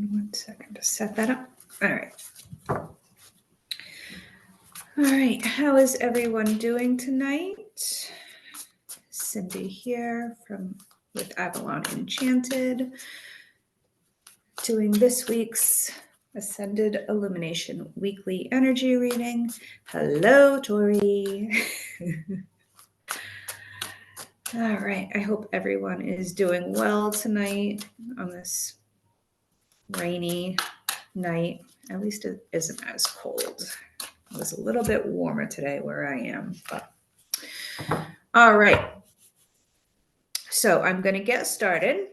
1 second to set that up. All right. All right. How is everyone doing tonight? Cindy here with Avalon Enchanted, doing this week's Ascended Illumination weekly energy reading. Hello, Tori. All right. I hope everyone is doing well tonight on this rainy night. At least it isn't as cold. It was a little bit warmer today where I am, but all right. So I'm going to get started.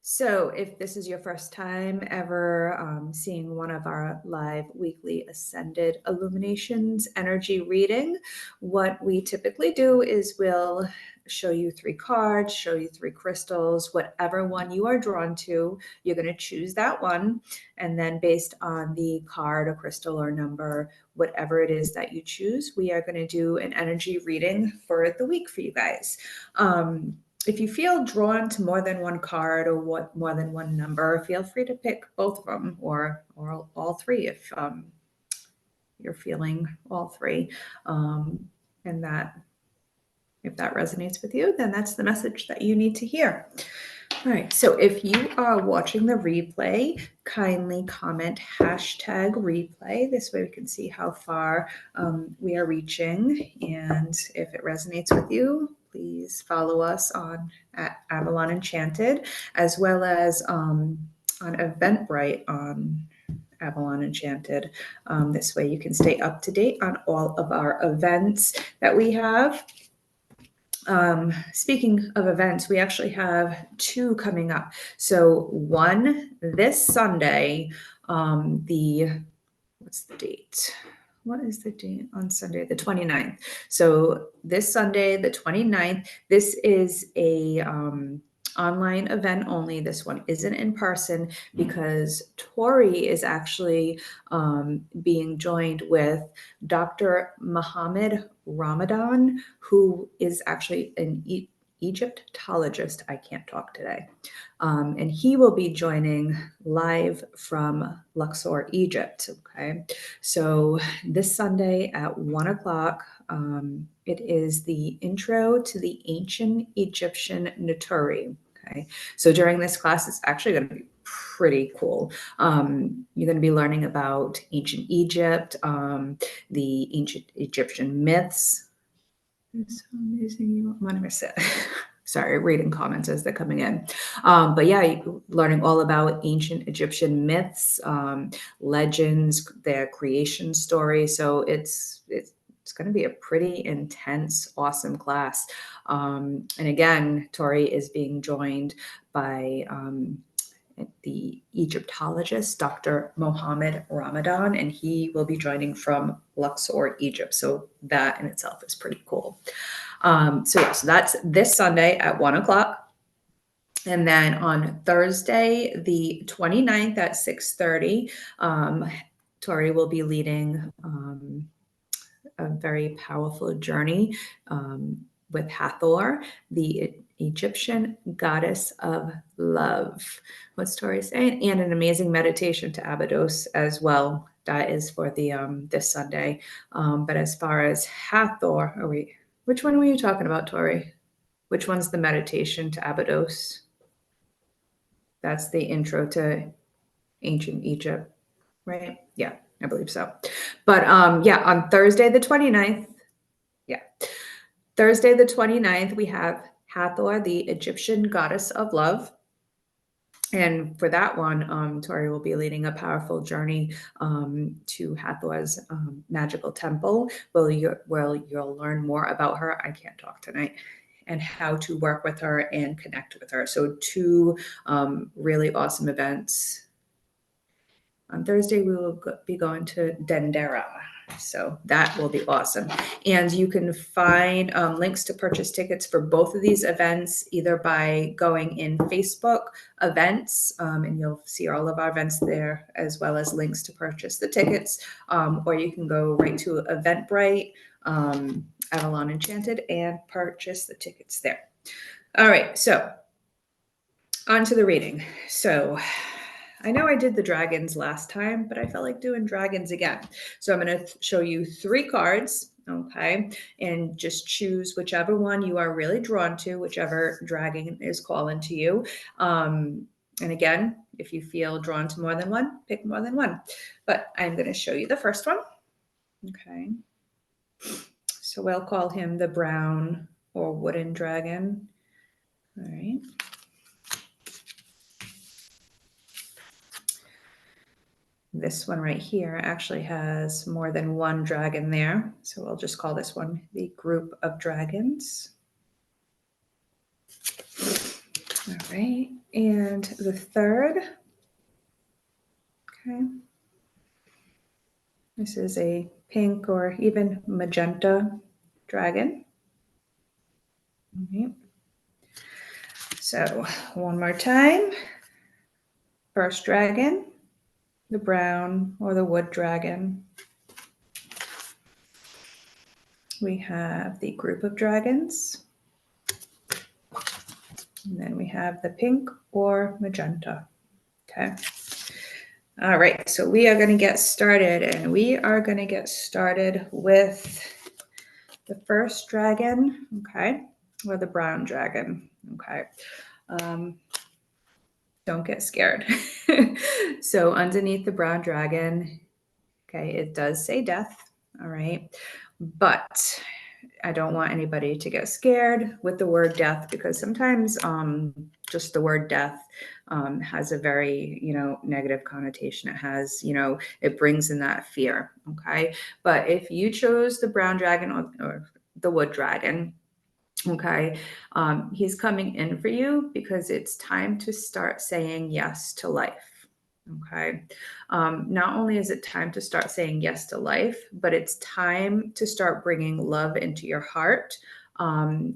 So if this is your first time ever seeing one of our live weekly Ascended Illuminations energy reading, what we typically do is we'll show you 3 cards, show you 3 crystals, whatever one you are drawn to, you're going to choose that one. And then based on the card or crystal or number, whatever it is that you choose, we are going to do an energy reading for the week for you guys. If you feel drawn to more than one card or more than one number, feel free to pick both of them or all 3 if you're feeling all 3. And that if that resonates with you, then that's the message that you need to hear. All right, so if you are watching the replay, kindly comment #replay. This way we can see how far we are reaching. And if it resonates with you, please follow us at Avalon Enchanted, as well as on Eventbrite on Avalon Enchanted. This way you can stay up to date on all of our events that we have. Speaking of events, we actually have 2 coming up. So one this Sunday, what's the date? What is the date on Sunday? The 29th. So this Sunday, the 29th, this is a online event only. This one isn't in person because Tori is actually being joined with Dr. Mohammed Ramadan, who is actually an Egyptologist. I can't talk today. And he will be joining live from Luxor, Egypt. Okay. So this Sunday at 1 o'clock, it is the intro to the ancient Egyptian Naturi. Okay. So during this class, it's actually going to be pretty cool. You're going to be learning about ancient Egypt, the ancient Egyptian myths. It's so amazing. I'm going to miss it. Sorry, reading comments as they're coming in. But yeah, learning all about ancient Egyptian myths, legends, their creation story. So it's going to be a pretty intense, awesome class. And again, Tori is being joined by the Egyptologist, Dr. Mohammed Ramadan, and he will be joining from Luxor, Egypt. So that in itself is pretty cool. So that's this Sunday at 1 o'clock. And then on Thursday, the 29th at 6:30, Tori will be leading a very powerful journey with Hathor, the Egyptian goddess of love. What's Tori saying? And an amazing meditation to Abydos as well. That is for the this Sunday. But as far as Hathor, which one were you talking about, Tori? Which one's the meditation to Abydos? That's the intro to ancient Egypt, right? Yeah, I believe so. But yeah, on Thursday the 29th, Thursday the 29th, we have Hathor, the Egyptian goddess of love. And for that one, Tori will be leading a powerful journey to Hathor's magical temple, where you'll learn more about her. I can't talk tonight. And how to work with her and connect with her. So 2 really awesome events. On Thursday, we will be going to Dendera. So that will be awesome. And you can find links to purchase tickets for both of these events, either by going in Facebook events, and you'll see all of our events there, as well as links to purchase the tickets, or you can go right to Eventbrite, Avalon Enchanted, and purchase the tickets there. All right, so on to the reading. So I know I did the dragons last time, but I felt like doing dragons again. So I'm going to show you 3 cards, okay? And just choose whichever one you are really drawn to, whichever dragon is calling to you. And again, if you feel drawn to more than one, pick more than one. But I'm going to show you the first one. Okay. So we'll call him the brown or wooden dragon. All right. This one right here actually has more than one dragon there. So we'll just call this one the group of dragons. All right. And the third, okay. This is a pink or even magenta dragon. Okay. So one more time. First dragon, the brown or the wood dragon. We have the group of dragons. And then we have the pink or magenta. Okay. All right, so we are going to get started, and we are going to get started with the first dragon, okay, or the brown dragon, okay. Don't get scared. So underneath the brown dragon, okay, it does say death, all right, but I don't want anybody to get scared with the word death, because sometimes just the word death has a very, negative connotation. It has, it brings in that fear. Okay. But if you chose the brown dragon or the wood dragon, okay, he's coming in for you because it's time to start saying yes to life. Okay. Not only is it time to start saying yes to life, but it's time to start bringing love into your heart.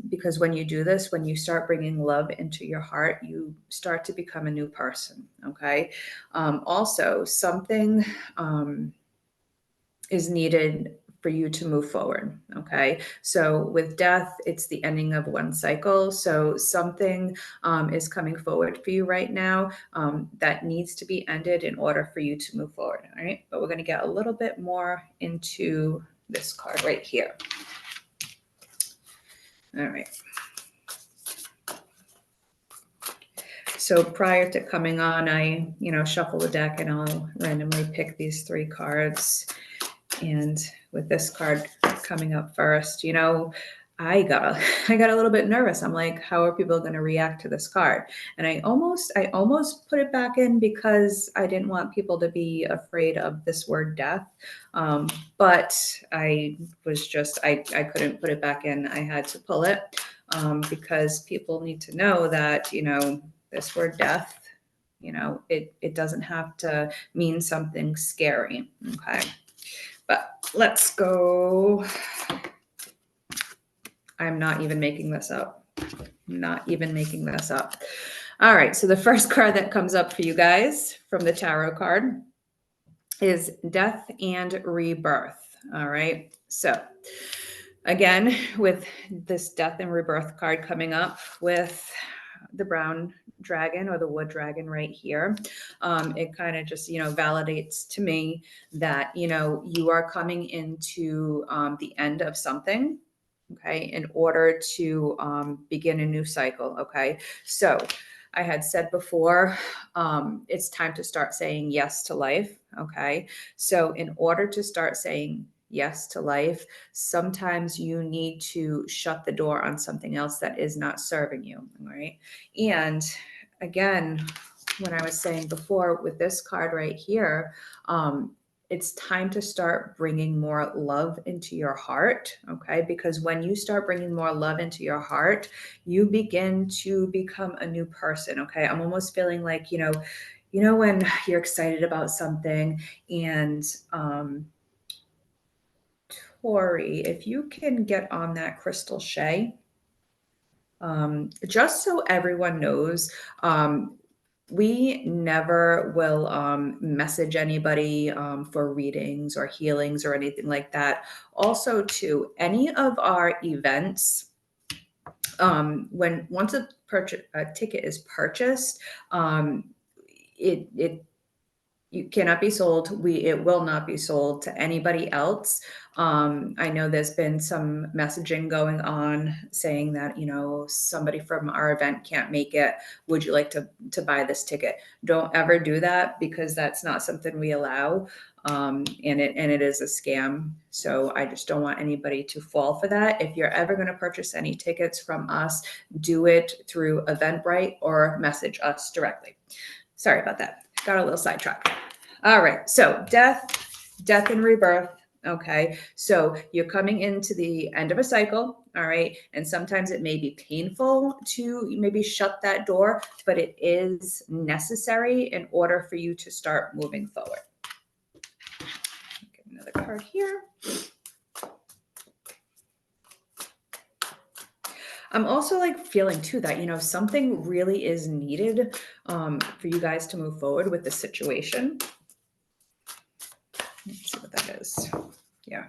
Because when you do this, when you start bringing love into your heart, you start to become a new person. Okay. Also, something is needed for you to move forward. Okay. So with death, it's the ending of one cycle. So something is coming forward for you right now that needs to be ended in order for you to move forward. All right. But we're going to get a little bit more into this card right here. All right. So prior to coming on, I, shuffle the deck and I'll randomly pick these 3 cards. And with this card coming up first, I got a little bit nervous. I'm like, how are people going to react to this card? And I almost put it back in because I didn't want people to be afraid of this word death. But I was just, I couldn't put it back in. I had to pull it because people need to know that, this word death, it doesn't have to mean something scary. Okay. But let's go. I'm not even making this up. Not even making this up. All right. So the first card that comes up for you guys from the tarot card is Death and Rebirth. All right. So again, with this Death and Rebirth card coming up with the brown dragon or the wood dragon right here, it kind of just, validates to me that, you are coming into the end of something, okay, in order to begin a new cycle, okay? So I had said before, it's time to start saying yes to life, okay? So in order to start saying yes to life, sometimes you need to shut the door on something else that is not serving you, right? And again, when I was saying before with this card right here, it's time to start bringing more love into your heart, okay? Because when you start bringing more love into your heart, you begin to become a new person, okay? I'm almost feeling like, when you're excited about something and Tori, if you can get on that Crystal Shay, just so everyone knows, we never will message anybody for readings or healings or anything like that. Also, to any of our events, once a ticket is purchased, it You cannot be sold. It will not be sold to anybody else. I know there's been some messaging going on saying that, you know, somebody from our event can't make it. Would you like to buy this ticket? Don't ever do that, because that's not something we allow. And it is a scam. So I just don't want anybody to fall for that. If you're ever going to purchase any tickets from us, do it through Eventbrite or message us directly. Sorry about that. Got a little sidetracked. All right. So death and rebirth. Okay. So you're coming into the end of a cycle. All right. And sometimes it may be painful to maybe shut that door, but it is necessary in order for you to start moving forward. Get another card here. I'm also like feeling too that, you know, something really is needed for you guys to move forward with the situation. Let's see what that is. Yeah.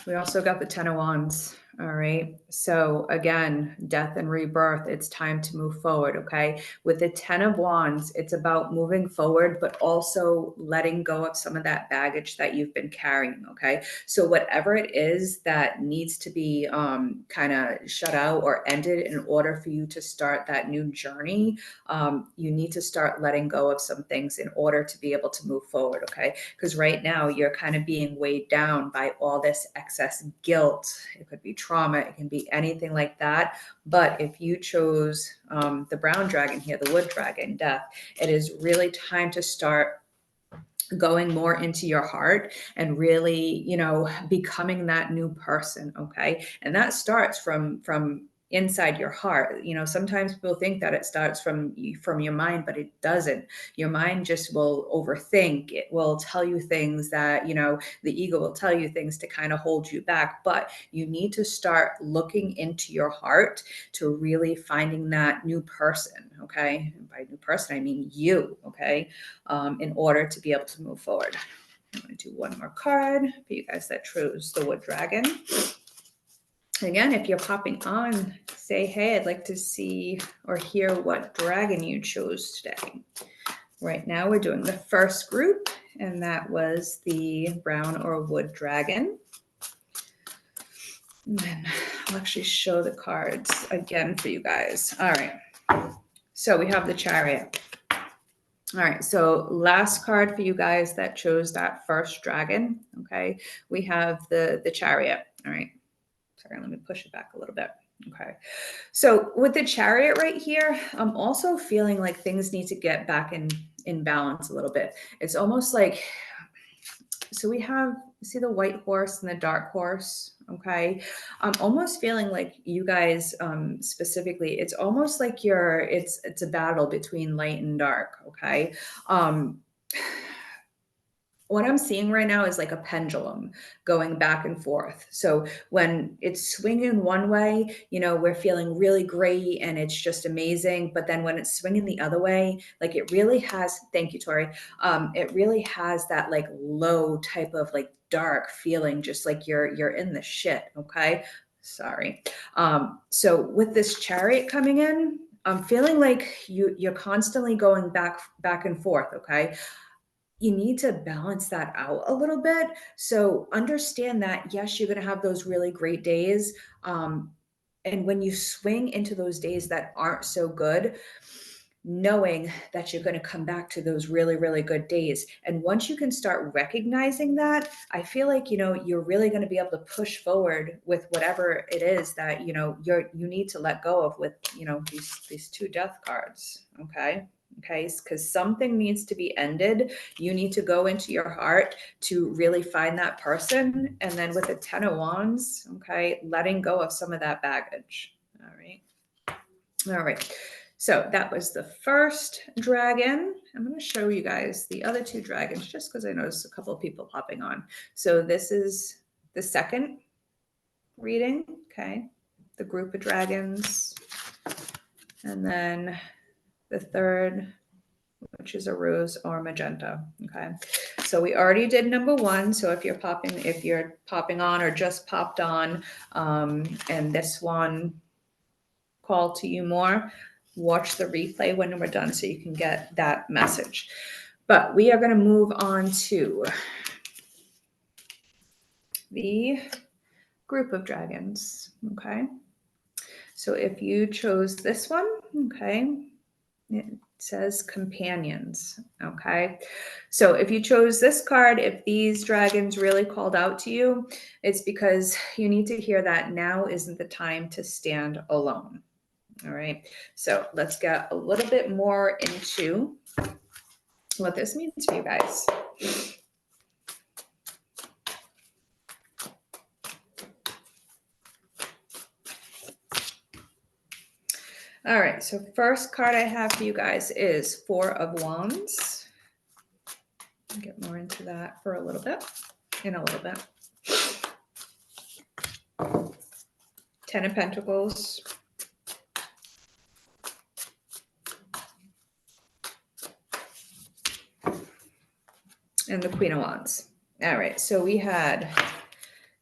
We also got the 10 of Wands. All right. So again, death and rebirth, it's time to move forward. Okay. With the 10 of Wands, it's about moving forward, but also letting go of some of that baggage that you've been carrying. Okay. So whatever it is that needs to be kind of shut out or ended in order for you to start that new journey, you need to start letting go of some things in order to be able to move forward. Okay. Because right now you're kind of being weighed down by all this excess guilt. It could be trauma, it can be anything like that. But if you chose the brown dragon here, the wood dragon, death, it is really time to start going more into your heart and really, you know, becoming that new person. Okay. And that starts from inside your heart. You know, sometimes people think that it starts from your mind, but it doesn't. Your mind just will overthink. It will tell you things that, you know, the ego will tell you things to kind of hold you back, but you need to start looking into your heart to really finding that new person. Okay. And by new person, I mean you. Okay. In order to be able to move forward. I'm going to do one more card for you guys that chose the wood dragon. Again, if you're popping on, say, hey, I'd like to see or hear what dragon you chose today. Right now we're doing the first group, and that was the brown or wood dragon. And then I'll actually show the cards again for you guys. All right. So we have the Chariot. All right, so last card for you guys that chose that first dragon, okay? We have the Chariot, all right? Sorry, let me push it back a little bit. Okay, so with the Chariot right here, I'm also feeling like things need to get back in balance a little bit. It's almost like, so we have, see the white horse and the dark horse, okay? I'm almost feeling like you guys specifically, it's almost like it's a battle between light and dark, okay? What I'm seeing right now is like a pendulum going back and forth. So when it's swinging one way, you know, we're feeling really great and it's just amazing. But then when it's swinging the other way, like it really has, thank you, Tori. It really has that like low type of like dark feeling, just like you're in the shit. Okay. Sorry. So with this Chariot coming in, I'm feeling like you're constantly going back and forth. Okay. You need to balance that out a little bit. So understand that, yes, you're going to have those really great days. And when you swing into those days that aren't so good, knowing that you're going to come back to those really, really good days. And once you can start recognizing that, I feel like, you know, you're really going to be able to push forward with whatever it is that, you know, you need to let go of with, you know, these two death cards. Okay. Okay, because something needs to be ended. You need to go into your heart to really find that person. And then with the 10 of Wands, okay, letting go of some of that baggage. All right. All right. So that was the first dragon. I'm going to show you guys the other two dragons just because I noticed a couple of people popping on. So this is the second reading, okay, the group of dragons. And then the third, which is a rose or magenta. Okay. So we already did number one. So if you're popping on or just popped on, and this one called to you more, watch the replay when we're done so you can get that message. But we are going to move on to the group of dragons, okay? So if you chose this one, okay, it says companions, okay? So if you chose this card, if these dragons really called out to you, it's because you need to hear that now isn't the time to stand alone, all right? So let's get a little bit more into what this means for you guys. All right, so first card I have for you guys is Four of Wands. I'll get more into that for a little bit, in a little bit. Ten of Pentacles. And the Queen of Wands. All right, so we had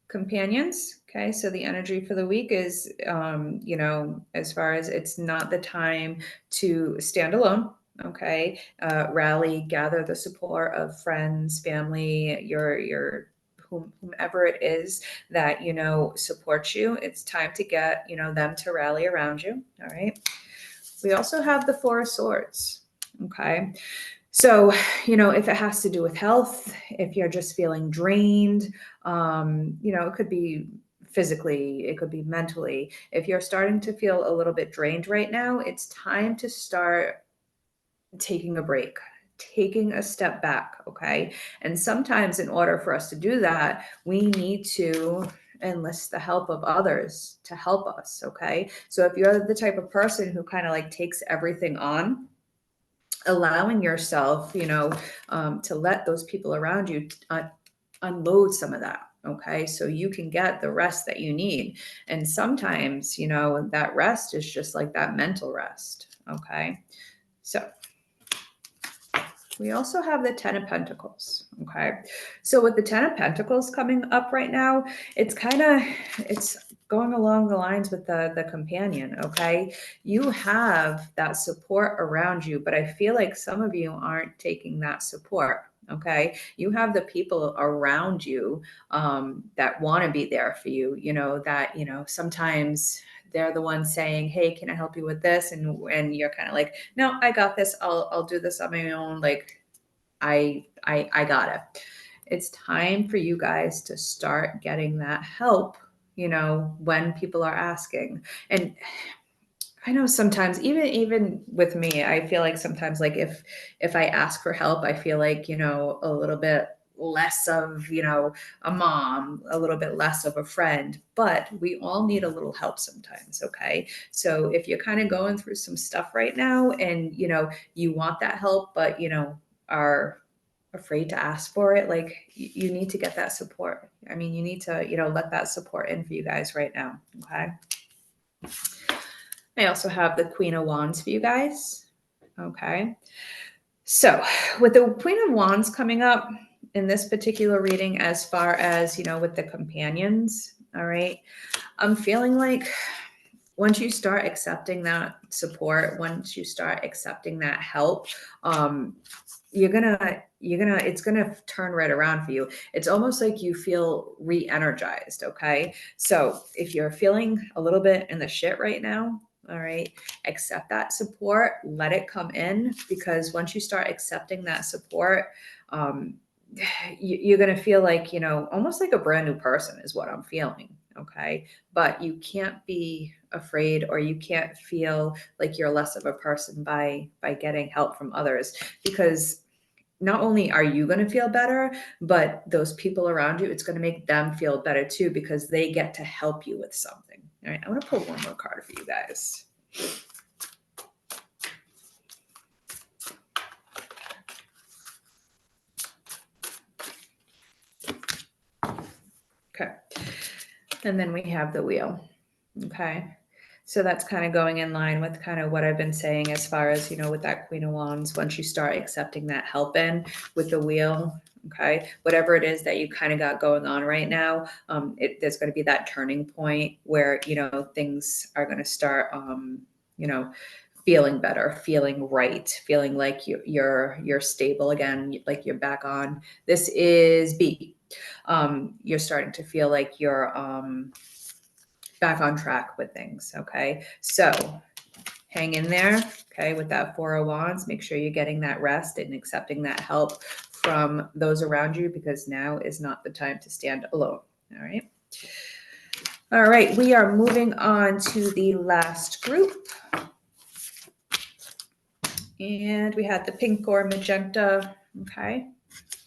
companions. Okay, so the energy for the week is, you know, as far as it's not the time to stand alone. Okay, rally, gather the support of friends, family, your whomever it is that you know supports you. It's time to get them to rally around you. All right. We also have the Four of Swords. Okay. So, if it has to do with health, if you're just feeling drained, it could be physically, it could be mentally. If you're starting to feel a little bit drained right now, it's time to start taking a break, taking a step back. Okay. And sometimes, in order for us to do that, we need to enlist the help of others to help us. Okay. So, if you're the type of person who kind of like takes everything on, allowing yourself, to let those people around you unload some of that. Okay. So you can get the rest that you need. And sometimes, that rest is just like that mental rest. Okay. So we also have the Ten of Pentacles. Okay. So with the Ten of Pentacles coming up right now, it's going along the lines with the companion. Okay. You have that support around you, but I feel like some of you aren't taking that support. Okay. You have the people around you that want to be there for you, that, sometimes they're the ones saying, hey, can I help you with this? And you're kind of like, no, I got this. I'll do this on my own. Like I got it. It's time for you guys to start getting that help, when people are asking. And I know sometimes even with me, I feel like sometimes like if I ask for help, I feel like, a little bit less of, a mom, a little bit less of a friend, but we all need a little help sometimes. Okay. So if you're kind of going through some stuff right now and, you want that help, but, are afraid to ask for it, like you need to get that support. I mean, you need to, let that support in for you guys right now. Okay. I also have the Queen of Wands for you guys. Okay. So with the Queen of Wands coming up in this particular reading, as far as, with the companions, all right, I'm feeling like once you start accepting that support, once you start accepting that help, it's gonna turn right around for you. It's almost like you feel re-energized. Okay. So if you're feeling a little bit in the shit right now, all right, accept that support, let it come in, because once you start accepting that support, you're going to feel like, almost like a brand new person is what I'm feeling. Okay. But you can't be afraid, or you can't feel like you're less of a person by getting help from others, because not only are you going to feel better, but those people around you, it's going to make them feel better too, because they get to help you with something. All right. I want to pull one more card for you guys. Okay. And then we have the wheel. Okay. So that's kind of going in line with kind of what I've been saying as far as, with that Queen of Wands, once you start accepting that help in with the wheel, okay, whatever it is that you kind of got going on right now, there's going to be that turning point where, things are going to start, feeling better, feeling right, feeling like you're stable again, like you're back on. This is B. You're starting to feel like you're back on track with things. Okay, so hang in there. Okay, with that Four of Wands, make sure you're getting that rest and accepting that help from those around you, because now is not the time to stand alone. All right. All right, we are moving on to the last group. And we had the pink or magenta. Okay.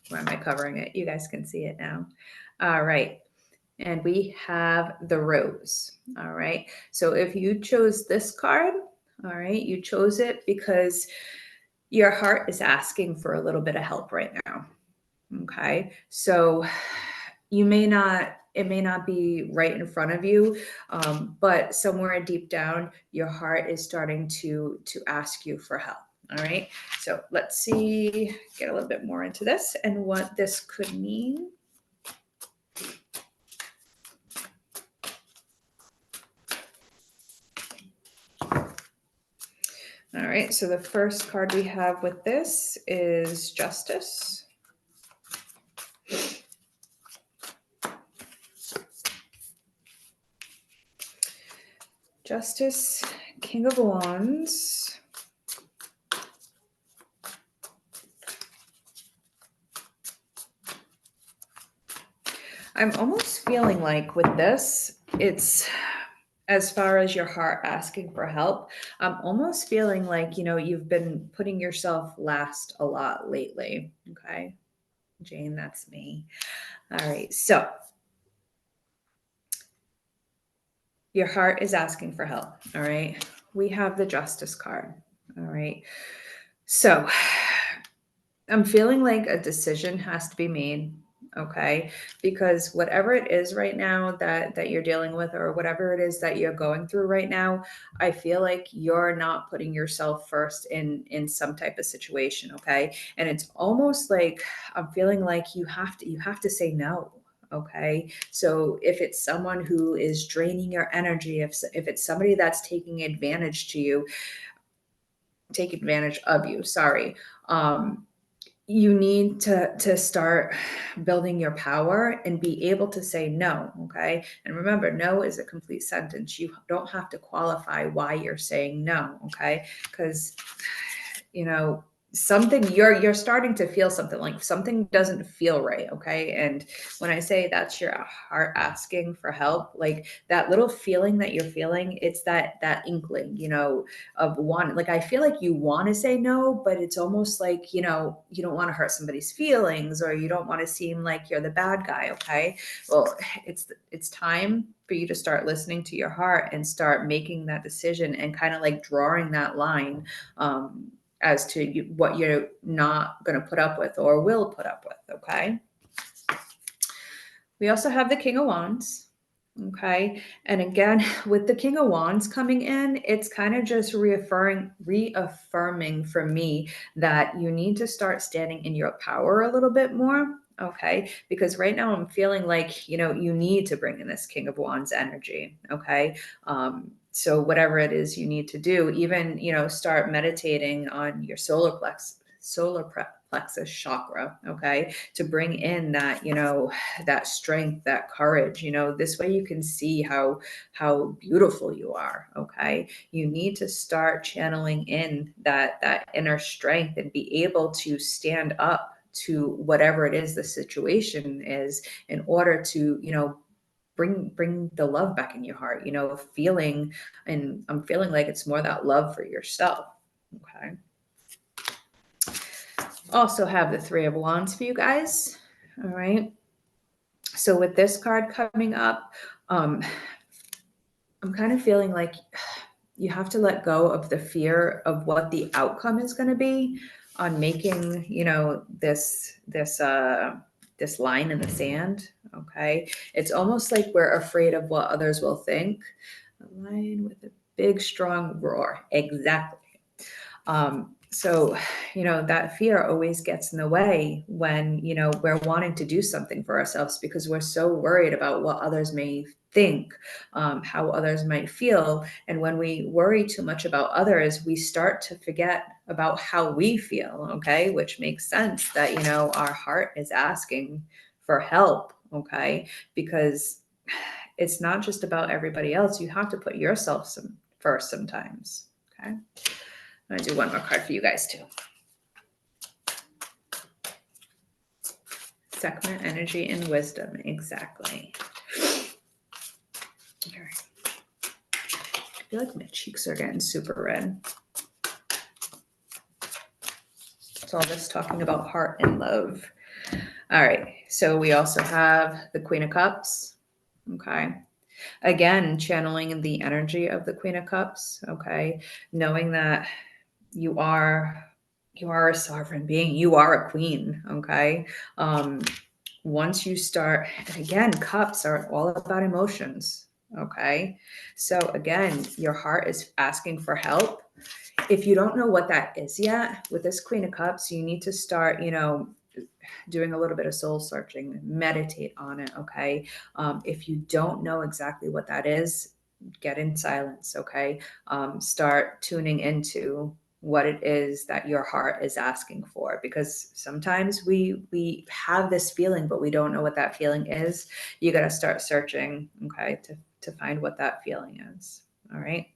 Why am I covering it? You guys can see it now. All right. And we have the rose. All right. So if you chose this card, all right, you chose it because your heart is asking for a little bit of help right now. Okay. So it may not be right in front of you, but somewhere deep down, your heart is starting to ask you for help. All right. So let's see, get a little bit more into this and what this could mean. All right, so the first card we have with this is Justice. Justice, King of Wands. I'm almost feeling like with this, it's as far as your heart asking for help, I'm almost feeling like, you've been putting yourself last a lot lately. Okay. Jane, that's me. All right. So your heart is asking for help. All right. We have the Justice card. All right. So I'm feeling like a decision has to be made. Okay. Because whatever it is right now that you're dealing with, or whatever it is that you're going through right now, I feel like you're not putting yourself first in some type of situation. Okay. And it's almost like I'm feeling like you have to say no. Okay. So if it's someone who is draining your energy, if it's somebody that's taking advantage of you, sorry. You need to start building your power and be able to say no. Okay. And remember, no is a complete sentence. You don't have to qualify why you're saying no. Okay. Because something you're starting to feel something, like something doesn't feel right. Okay. And when I say that's your heart asking for help, like that little feeling that you're feeling, it's that inkling, of one, like I feel like you want to say no, but it's almost like, you don't want to hurt somebody's feelings, or you don't want to seem like you're the bad guy. Okay. Well, it's time for you to start listening to your heart and start making that decision and kind of like drawing that line, as to what you're not going to put up with or will put up with. Okay. We also have the King of Wands. Okay. And again, with the King of Wands coming in, it's kind of just reaffirming for me that you need to start standing in your power a little bit more. Okay. Because right now I'm feeling like, you need to bring in this King of Wands energy. Okay. So whatever it is you need to do, even, start meditating on your solar plexus chakra. Okay. To bring in that, that strength, that courage, this way you can see how beautiful you are. Okay. You need to start channeling in that inner strength and be able to stand up to whatever it is the situation is, in order to, bring the love back in your heart, feeling, and I'm feeling like it's more that love for yourself. Okay. Also have the Three of Wands for you guys. All right. So with this card coming up, I'm kind of feeling like you have to let go of the fear of what the outcome is going to be on making, this line in the sand. Okay. It's almost like we're afraid of what others will think. A lion with a big, strong roar. Exactly. So, that fear always gets in the way when, we're wanting to do something for ourselves because we're so worried about what others may think, how others might feel. And when we worry too much about others, we start to forget about how we feel, okay? Which makes sense that, our heart is asking for help, okay? Because it's not just about everybody else. You have to put yourself first sometimes, okay? I'm gonna do one more card for you guys too. Sekhmet energy and wisdom, exactly. All right. I feel like my cheeks are getting super red. It's all this talking about heart and love. All right, so we also have the Queen of Cups, okay? Again, channeling the energy of the Queen of Cups, okay? Knowing that you are a sovereign being, you are a queen, okay? Once you start, and again, cups are all about emotions, okay? So again, your heart is asking for help. If you don't know what that is yet, with this Queen of Cups, you need to start, doing a little bit of soul searching, meditate on it, okay? If you don't know exactly what that is, get in silence, okay? Start tuning into what it is that your heart is asking for, because sometimes we have this feeling but we don't know what that feeling is. You got to start searching, okay, to find what that feeling is. All right.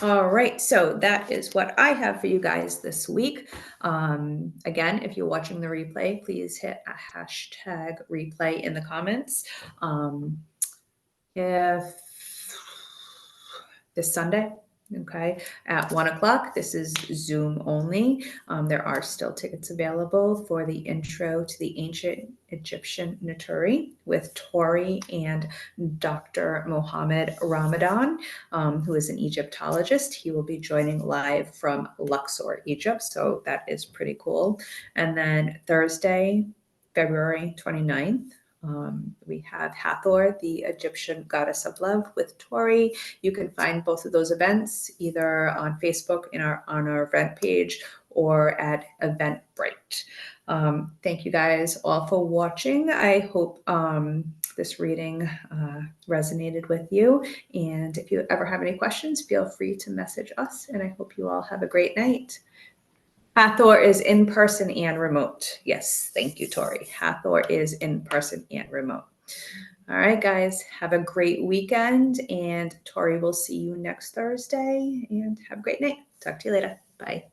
All right, so that is what I have for you guys this week. Again, if you're watching the replay, please hit a hashtag replay in the comments. If this Sunday, okay, at 1 o'clock, this is Zoom only. There are still tickets available for the intro to the ancient Egyptian Naturi with Tori and Dr. Mohammed Ramadan, who is an Egyptologist. He will be joining live from Luxor, Egypt. So that is pretty cool. And then Thursday, February 29th, we have Hathor, the Egyptian goddess of love, with Tori. You can find both of those events either on Facebook on our event page or at Eventbrite. Thank you guys all for watching. I hope this reading resonated with you. And if you ever have any questions, feel free to message us. And I hope you all have a great night. Hathor is in person and remote. Yes, thank you, Tori. Hathor is in person and remote. All right, guys, have a great weekend. And Tori will see you next Thursday. And have a great night. Talk to you later. Bye.